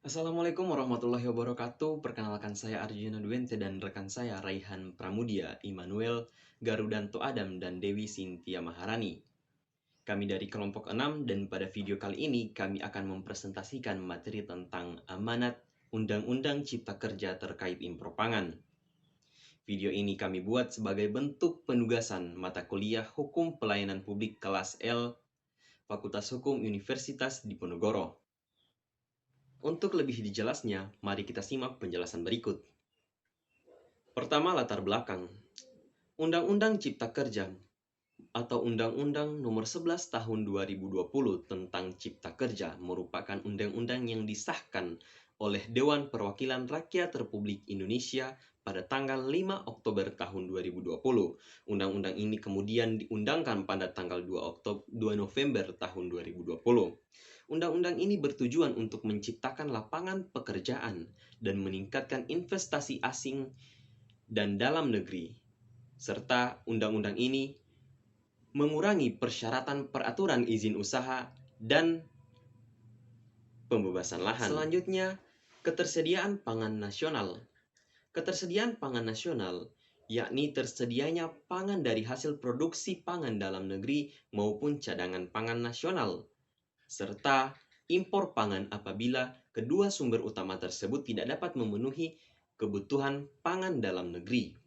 Assalamualaikum warahmatullahi wabarakatuh. Perkenalkan saya Arjuna Dwiente dan rekan saya Raihan Pramudia, Immanuel, Garudanto Adam, dan Dewi Sintia Maharani. Kami dari kelompok 6 dan pada video kali ini kami akan mempresentasikan materi tentang amanat Undang-Undang Cipta Kerja terkait impor pangan. Video ini kami buat sebagai bentuk penugasan mata kuliah Hukum Pelayanan Publik kelas L, Fakultas Hukum Universitas Diponegoro. Untuk lebih dijelasnya, mari kita simak penjelasan berikut. Pertama, latar belakang. Undang-Undang Cipta Kerja atau Undang-Undang Nomor 11 Tahun 2020 tentang Cipta Kerja merupakan undang-undang yang disahkan oleh Dewan Perwakilan Rakyat Republik Indonesia pada tanggal 5 Oktober tahun 2020. Undang-undang ini kemudian diundangkan pada tanggal 2 November tahun 2020. Undang-undang ini bertujuan untuk menciptakan lapangan pekerjaan dan meningkatkan investasi asing dan dalam negeri. Serta undang-undang ini mengurangi persyaratan peraturan izin usaha dan pembebasan lahan. Selanjutnya, ketersediaan pangan nasional. Ketersediaan pangan nasional yakni tersedianya pangan dari hasil produksi pangan dalam negeri maupun cadangan pangan nasional, serta impor pangan apabila kedua sumber utama tersebut tidak dapat memenuhi kebutuhan pangan dalam negeri.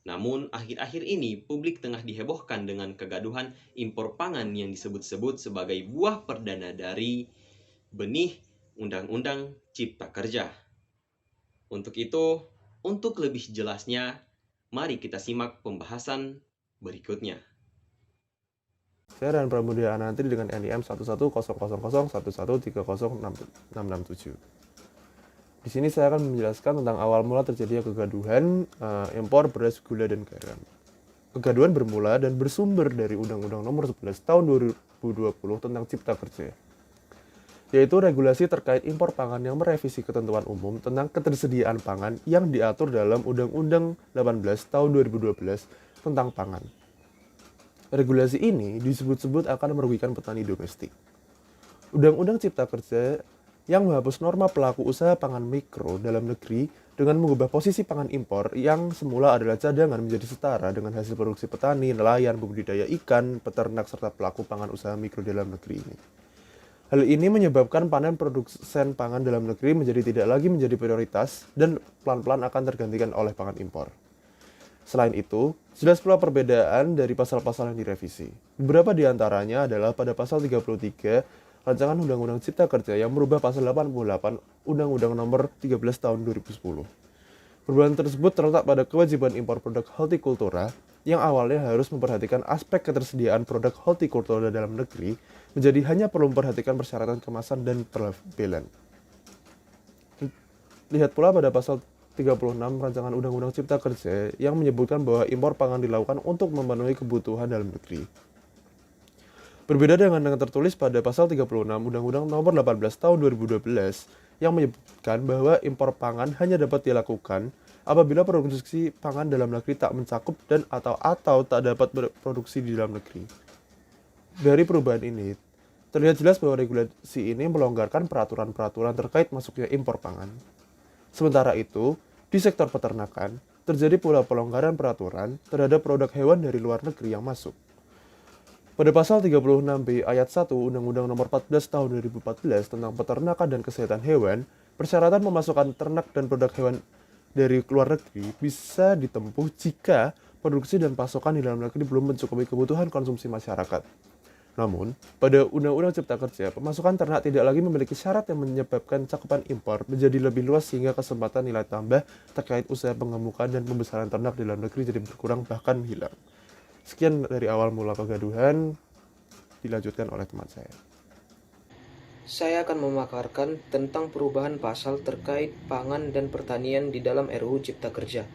Namun, akhir-akhir ini publik tengah dihebohkan dengan kegaduhan impor pangan yang disebut-sebut sebagai buah perdana dari benih Undang-Undang Cipta Kerja. Untuk itu, untuk lebih jelasnya, mari kita simak pembahasan berikutnya. Saya dan Pramudia Anantri dengan NIM 110011303667. Di sini saya akan menjelaskan tentang awal mula terjadinya kegaduhan impor beras, gula, dan garam. Kegaduhan bermula dan bersumber dari Undang-Undang Nomor 11 Tahun 2020 tentang Cipta Kerja, yaitu regulasi terkait impor pangan yang merevisi ketentuan umum tentang ketersediaan pangan yang diatur dalam Undang-Undang 18 Tahun 2012 tentang pangan. Regulasi ini disebut-sebut akan merugikan petani domestik. Undang-Undang Cipta Kerja yang menghapus norma pelaku usaha pangan mikro dalam negeri dengan mengubah posisi pangan impor yang semula adalah cadangan menjadi setara dengan hasil produksi petani, nelayan, pembudidaya ikan, peternak, serta pelaku pangan usaha mikro dalam negeri ini. Hal ini menyebabkan panen produsen pangan dalam negeri menjadi tidak lagi menjadi prioritas dan pelan-pelan akan tergantikan oleh pangan impor. Selain itu, jelas pula perbedaan dari pasal-pasal yang direvisi. Beberapa di antaranya adalah pada pasal 33 Rancangan Undang-Undang Cipta Kerja yang merubah pasal 88 Undang-Undang Nomor 13 Tahun 2010. Perubahan tersebut terletak pada kewajiban impor produk hortikultura yang awalnya harus memperhatikan aspek ketersediaan produk hortikultura dalam negeri menjadi hanya perlu memperhatikan persyaratan kemasan dan pelabelan. Lihat pula pada pasal 36 Rancangan Undang-Undang Cipta Kerja yang menyebutkan bahwa impor pangan dilakukan untuk memenuhi kebutuhan dalam negeri. Berbeda dengan yang tertulis pada pasal 36 Undang-Undang Nomor 18 Tahun 2012 yang menyebutkan bahwa impor pangan hanya dapat dilakukan apabila produksi pangan dalam negeri tak mencakup dan atau tak dapat berproduksi di dalam negeri. Dari perubahan ini, terlihat jelas bahwa regulasi ini melonggarkan peraturan-peraturan terkait masuknya impor pangan. Sementara itu, di sektor peternakan, terjadi pula pelonggaran peraturan terhadap produk hewan dari luar negeri yang masuk. Pada pasal 36B ayat 1 Undang-Undang Nomor 14 Tahun 2014 tentang peternakan dan kesehatan hewan, persyaratan memasukkan ternak dan produk hewan dari luar negeri bisa ditempuh jika produksi dan pasokan di dalam negeri belum mencukupi kebutuhan konsumsi masyarakat. Namun, pada Undang-Undang Cipta Kerja, pemasukan ternak tidak lagi memiliki syarat yang menyebabkan cakupan impor menjadi lebih luas sehingga kesempatan nilai tambah terkait usaha pengemukan dan pembesaran ternak di dalam negeri jadi berkurang bahkan hilang. Sekian dari awal mula kegaduhan, dilanjutkan oleh teman saya. Saya akan memaparkan tentang perubahan pasal terkait pangan dan pertanian di dalam RUU Cipta Kerja.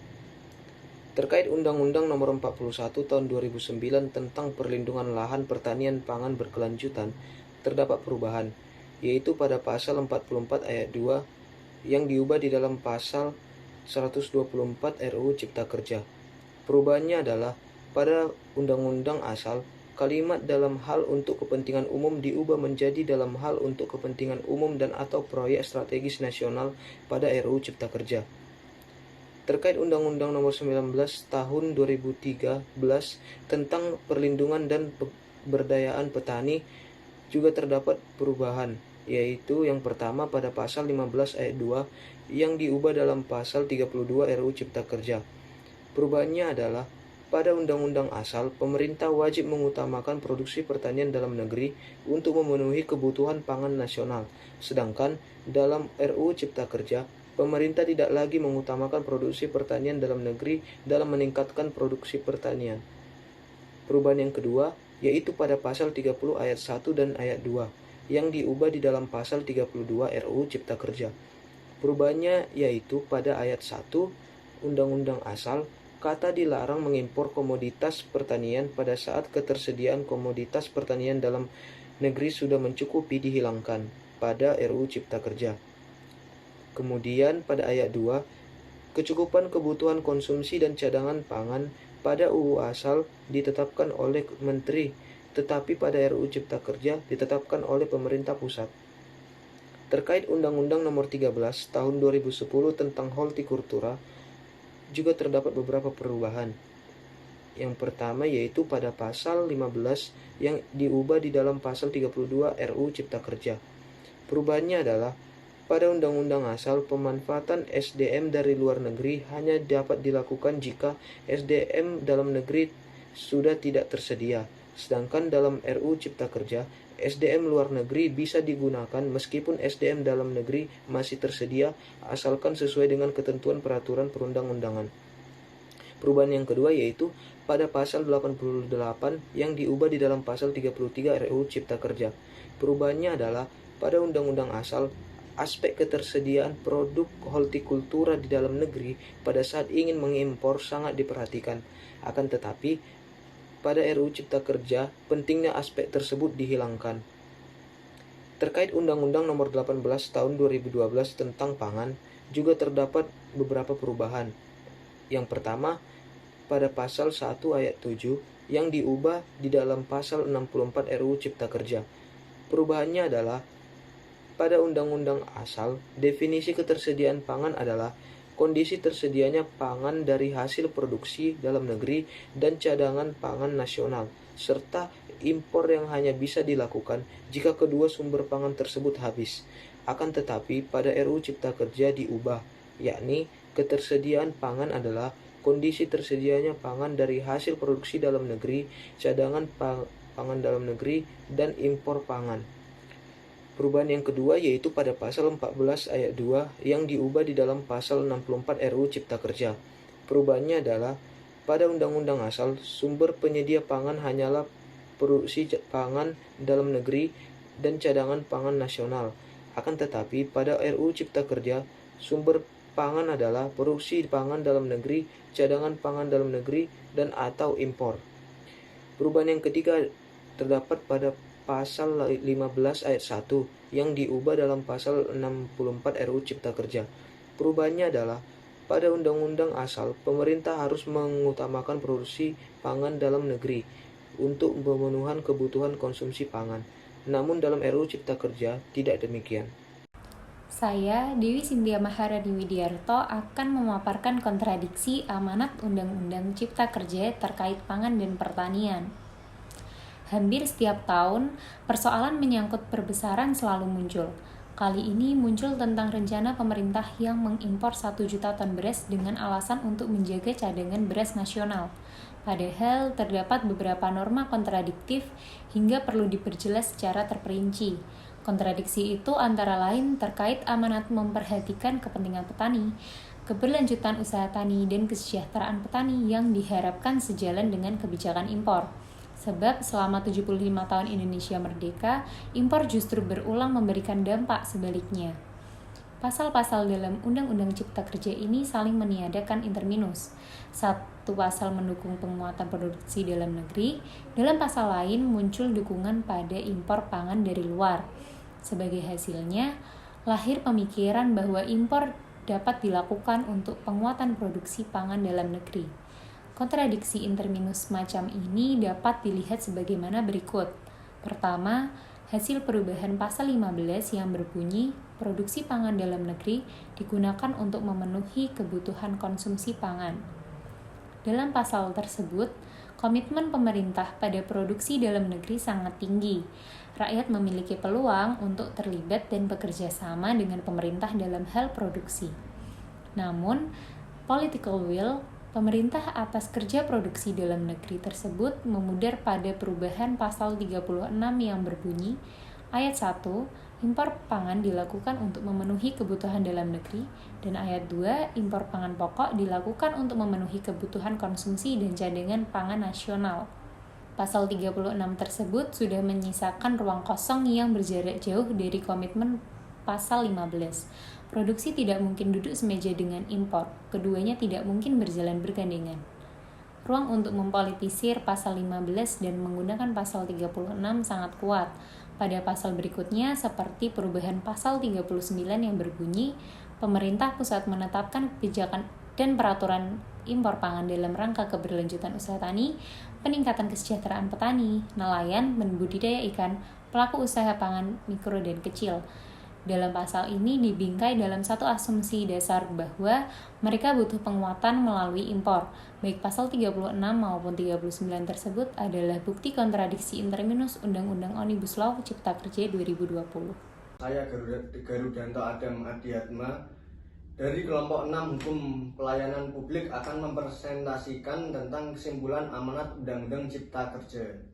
Terkait Undang-Undang Nomor 41 Tahun 2009 tentang perlindungan lahan pertanian pangan berkelanjutan, terdapat perubahan, yaitu pada pasal 44 ayat 2 yang diubah di dalam pasal 124 RUU Cipta Kerja. Perubahannya adalah pada undang-undang asal kalimat dalam hal untuk kepentingan umum diubah menjadi dalam hal untuk kepentingan umum dan atau proyek strategis nasional pada RUU Cipta Kerja. Terkait Undang-Undang Nomor 19 Tahun 2013 tentang perlindungan dan pemberdayaan petani juga terdapat perubahan, yaitu yang pertama pada pasal 15 ayat 2 yang diubah dalam pasal 32 RUU Cipta Kerja. Perubahannya adalah pada undang-undang asal, pemerintah wajib mengutamakan produksi pertanian dalam negeri untuk memenuhi kebutuhan pangan nasional. Sedangkan dalam RUU Cipta Kerja, pemerintah tidak lagi mengutamakan produksi pertanian dalam negeri dalam meningkatkan produksi pertanian. Perubahan yang kedua, yaitu pada pasal 30 ayat 1 dan ayat 2, yang diubah di dalam pasal 32 RUU Cipta Kerja. Perubahannya yaitu pada ayat 1, Undang-Undang Asal, kata dilarang mengimpor komoditas pertanian pada saat ketersediaan komoditas pertanian dalam negeri sudah mencukupi dihilangkan pada RUU Cipta Kerja. Kemudian pada ayat 2, kecukupan kebutuhan konsumsi dan cadangan pangan pada UU Asal ditetapkan oleh Menteri, tetapi pada RUU Cipta Kerja ditetapkan oleh pemerintah pusat. Terkait Undang-Undang Nomor 13 Tahun 2010 tentang Hortikultura, juga terdapat beberapa perubahan. Yang pertama yaitu pada pasal 15 yang diubah di dalam pasal 32 RUU Cipta Kerja. Perubahannya adalah pada undang-undang asal, pemanfaatan SDM dari luar negeri hanya dapat dilakukan jika SDM dalam negeri sudah tidak tersedia. Sedangkan dalam RUU Cipta Kerja, SDM luar negeri bisa digunakan meskipun SDM dalam negeri masih tersedia asalkan sesuai dengan ketentuan peraturan perundang-undangan. Perubahan yang kedua yaitu pada pasal 88 yang diubah di dalam pasal 33 RUU Cipta Kerja. Perubahannya adalah pada undang-undang asal, aspek ketersediaan produk hortikultura di dalam negeri pada saat ingin mengimpor sangat diperhatikan. Akan tetapi pada RUU Cipta Kerja, pentingnya aspek tersebut dihilangkan. Terkait Undang-Undang Nomor 18 Tahun 2012 tentang pangan, juga terdapat beberapa perubahan. Yang pertama, pada pasal 1 ayat 7 yang diubah di dalam pasal 64 RUU Cipta Kerja. Perubahannya adalah pada Undang-Undang Asal, definisi ketersediaan pangan adalah kondisi tersedianya pangan dari hasil produksi dalam negeri dan cadangan pangan nasional, serta impor yang hanya bisa dilakukan jika kedua sumber pangan tersebut habis. Akan tetapi pada RUU Cipta Kerja diubah, yakni ketersediaan pangan adalah kondisi tersedianya pangan dari hasil produksi dalam negeri, cadangan pangan dalam negeri, dan impor pangan. Perubahan yang kedua yaitu pada pasal 14 ayat 2 yang diubah di dalam pasal 64 RUU Cipta Kerja. Perubahannya adalah pada Undang-Undang Asal, sumber penyedia pangan hanyalah produksi pangan dalam negeri dan cadangan pangan nasional. Akan tetapi pada RUU Cipta Kerja, sumber pangan adalah produksi pangan dalam negeri, cadangan pangan dalam negeri, dan atau impor. Perubahan yang ketiga terdapat pada pasal 15 ayat 1 yang diubah dalam pasal 64 RUU Cipta Kerja. Perubahannya adalah pada Undang-Undang Asal, pemerintah harus mengutamakan produksi pangan dalam negeri untuk pemenuhan kebutuhan konsumsi pangan. Namun dalam RUU Cipta Kerja tidak demikian. Saya, Dewi Sintia Maharani Widiarto, akan memaparkan kontradiksi amanat Undang-Undang Cipta Kerja terkait pangan dan pertanian. Hampir setiap tahun, persoalan menyangkut perbesaran selalu muncul. Kali ini muncul tentang rencana pemerintah yang mengimpor 1 juta ton beras dengan alasan untuk menjaga cadangan beras nasional. Padahal terdapat beberapa norma kontradiktif hingga perlu diperjelas secara terperinci. Kontradiksi itu antara lain terkait amanat memperhatikan kepentingan petani, keberlanjutan usaha tani, dan kesejahteraan petani yang diharapkan sejalan dengan kebijakan impor. Sebab selama 75 tahun Indonesia merdeka, impor justru berulang memberikan dampak sebaliknya. Pasal-pasal dalam Undang-Undang Cipta Kerja ini saling meniadakan interminus. Satu pasal mendukung penguatan produksi dalam negeri, dalam pasal lain muncul dukungan pada impor pangan dari luar. Sebagai hasilnya, lahir pemikiran bahwa impor dapat dilakukan untuk penguatan produksi pangan dalam negeri. Kontradiksi interminus semacam ini dapat dilihat sebagaimana berikut. Pertama, hasil perubahan pasal 15 yang berbunyi produksi pangan dalam negeri digunakan untuk memenuhi kebutuhan konsumsi pangan. Dalam pasal tersebut, komitmen pemerintah pada produksi dalam negeri sangat tinggi. Rakyat memiliki peluang untuk terlibat dan bekerja sama dengan pemerintah dalam hal produksi. Namun, political will pemerintah atas kerja produksi dalam negeri tersebut memudar pada perubahan pasal 36 yang berbunyi, ayat 1, impor pangan dilakukan untuk memenuhi kebutuhan dalam negeri, dan ayat 2, impor pangan pokok dilakukan untuk memenuhi kebutuhan konsumsi dan cadangan pangan nasional. Pasal 36 tersebut sudah menyisakan ruang kosong yang berjarak jauh dari komitmen pasal 15. Produksi tidak mungkin duduk semeja dengan impor, keduanya tidak mungkin berjalan bergandengan. Ruang untuk mempolitisir pasal 15 dan menggunakan pasal 36 sangat kuat. Pada pasal berikutnya, seperti perubahan pasal 39 yang berbunyi, pemerintah pusat menetapkan kebijakan dan peraturan impor pangan dalam rangka keberlanjutan usaha tani, peningkatan kesejahteraan petani, nelayan, dan budidaya ikan, pelaku usaha pangan mikro dan kecil. Dalam pasal ini dibingkai dalam satu asumsi dasar bahwa mereka butuh penguatan melalui impor. Baik pasal 36 maupun 39 tersebut adalah bukti kontradiksi interminus Undang-Undang Omnibus Law Cipta Kerja 2020. Saya Garudanto Adam Adiatma dari kelompok 6 Hukum Pelayanan Publik akan mempresentasikan tentang kesimpulan amanat Undang-Undang Cipta Kerja.